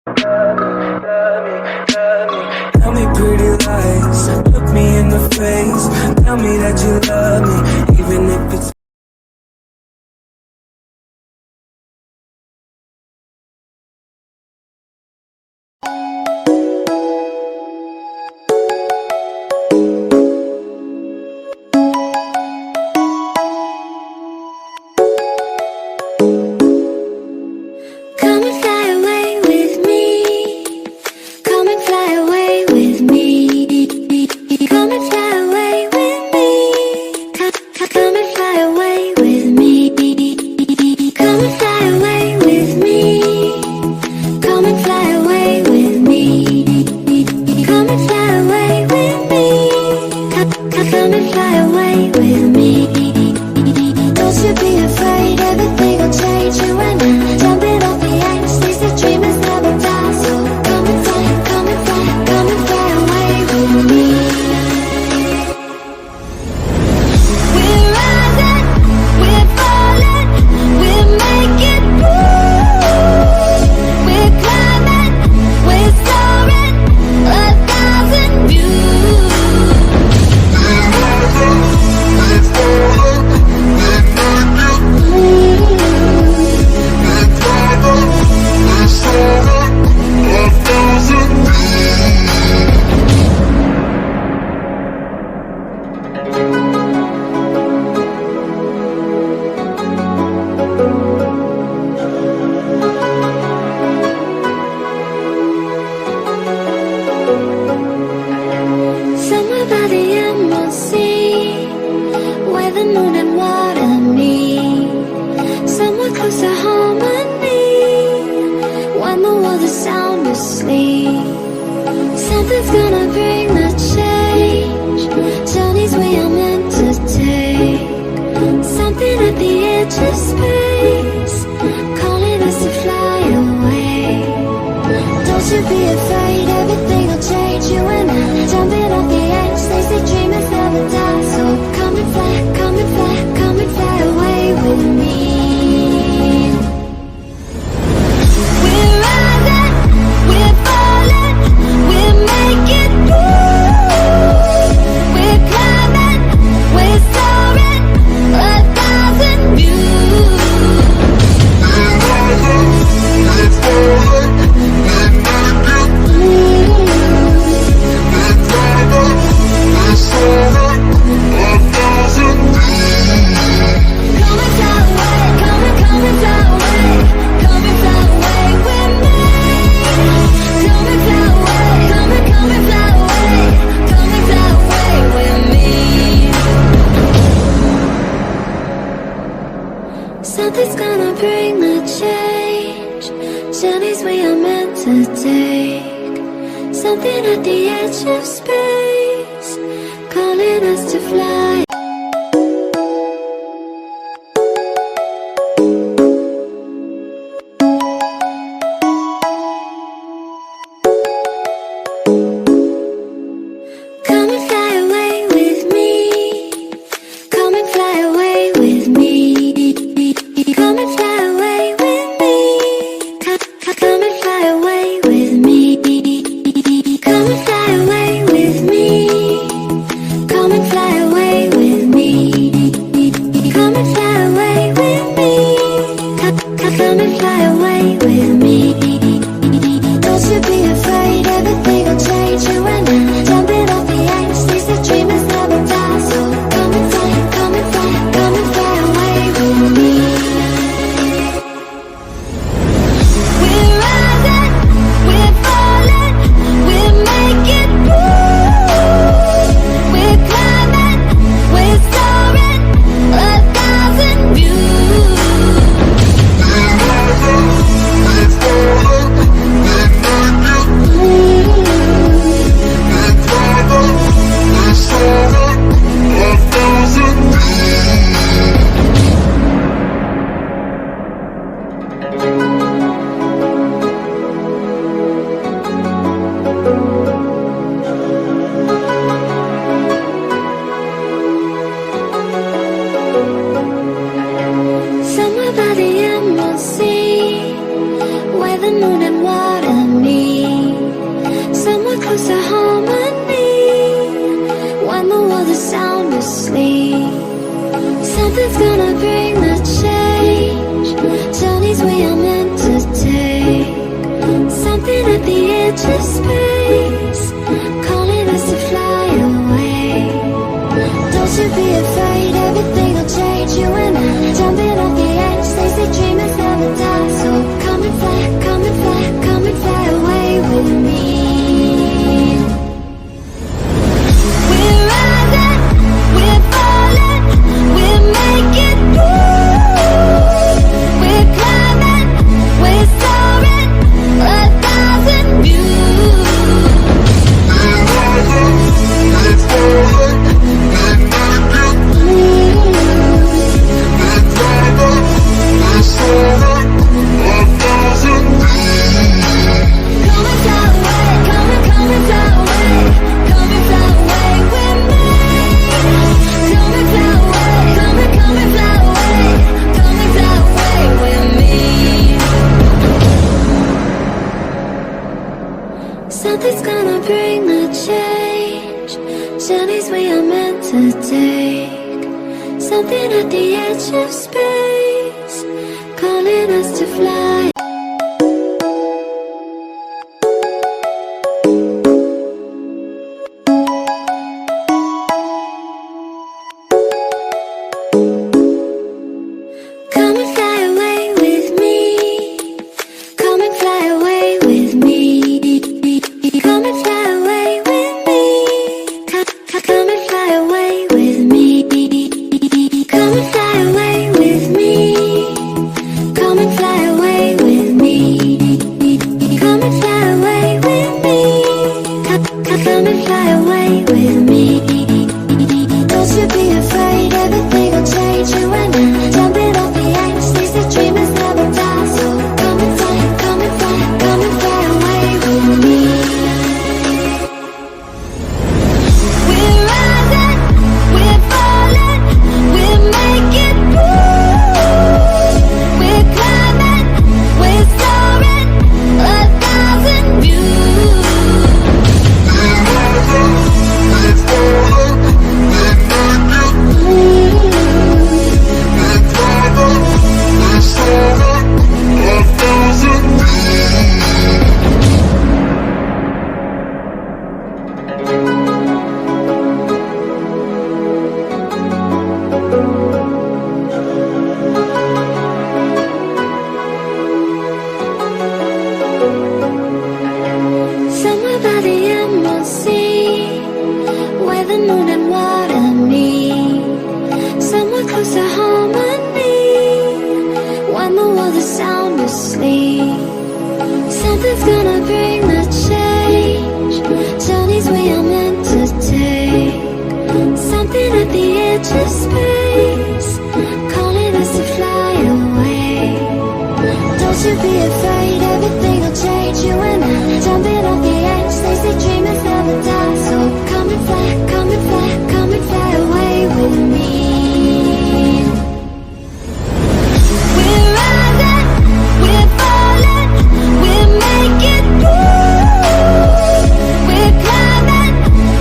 Tell me pretty lies, look me in the face. Tell me that you love me, even if it's Come and fly away with me. Come and fly away with me. Come and fly away with me. Come and fly away with me. Come and fly away with me. Come and fly away with me. Come and fly away with me. Come and fly away with me. Don't you be afraid, everything will change. You and I, jumping off the edge. They say dreamers never die. So come and fly, come and fly, come and fly away with me. We're rising, we're falling, we're making moves. We're climbing, we're soaring, 1,000 views. Somewhere by the emerald sea, where the moon and water meet. Somewhere close to harmony, when the world is sound asleep. Something's gonna bring the change, journeys we are meant to take. Something at the edge of space, calling us to fly away. Don't you be afraid, everything will change. You and I, jumping off the edge. They say dreamers never die. So come and fly, come and fly, come and fly away with me. We're rising, we're falling, we're making moves. We're climbing, we're soaring, 1,000 views. Something's gonna bring the change, journeys we are meant to take. Something at the edge of space, calling us to fly. Come and fly away with me. Come and fly away with me. Come and fly away with me. Come and fly away with me. Come and fly away with me. Come and fly away edge of space, calling us to fly away. Don't you be afraid, everything will change. You and I, jumping off the edge. They say dreamers never die. So come and fly, come and fly, come and fly away with me. We're rising, we're falling, we're making moves. We're climbing, we're soaring, 1,000 views. We're rising, we're falling, we're making moves. We're climbing, we're soaring, 1,000 views. Come and fly away, come and fly away, come and fly away with me. Come and fly away, come and fly away, come and fly away with me. Something's gonna bring the change, journeys we are meant to take. Something at the edge of space, calling us to fly. Come and fly away with me. Come and fly away with me. Come and fly away with me. Come and fly away with me. Come and fly away with me. Come and fly away with me. Come and fly away with me. Come and fly away with me. Don't you be afraid, everything will change. You and I, jumping off the edge. They say dreamers never die. So come and fly, come and fly, come and fly away with me. We're rising, we're falling, we're making moves. We're climbing, we're soaring, 1,000 views. We're rising, we're falling, we're making moves. We're climbing, we're soaring, 1,000 Somewhere by the emerald sea, where the moon and water meet. Somewhere close to harmony, when the world is sound asleep. Something's gonna bring the change, journeys we are meant to take. Something at the edge of space, calling us to fly away. Don't you be afraid, everything will change. You and I, jumping off the edge. They say dreamers never die. So come and fly, come and fly, come and fly away with me. We're rising, we're falling, we're making moves. We're climbing,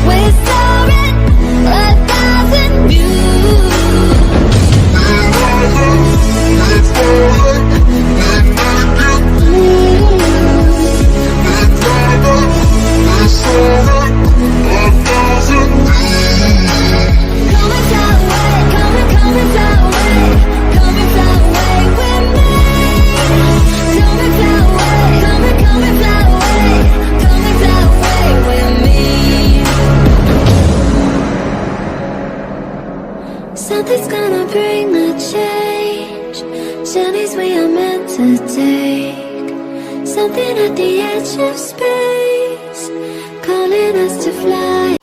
we're soaring, 1,000 views. We're rising, we're falling, we're making moves. We're climbing, we're soaring, 1,000 views. Come and fly away, come and fly away, come and fly away with me. Come and fly away, come and fly away, come and fly away with me. Something's gonna bring the change, journeys we are meant to take. Something at the edge of space, calling us to fly.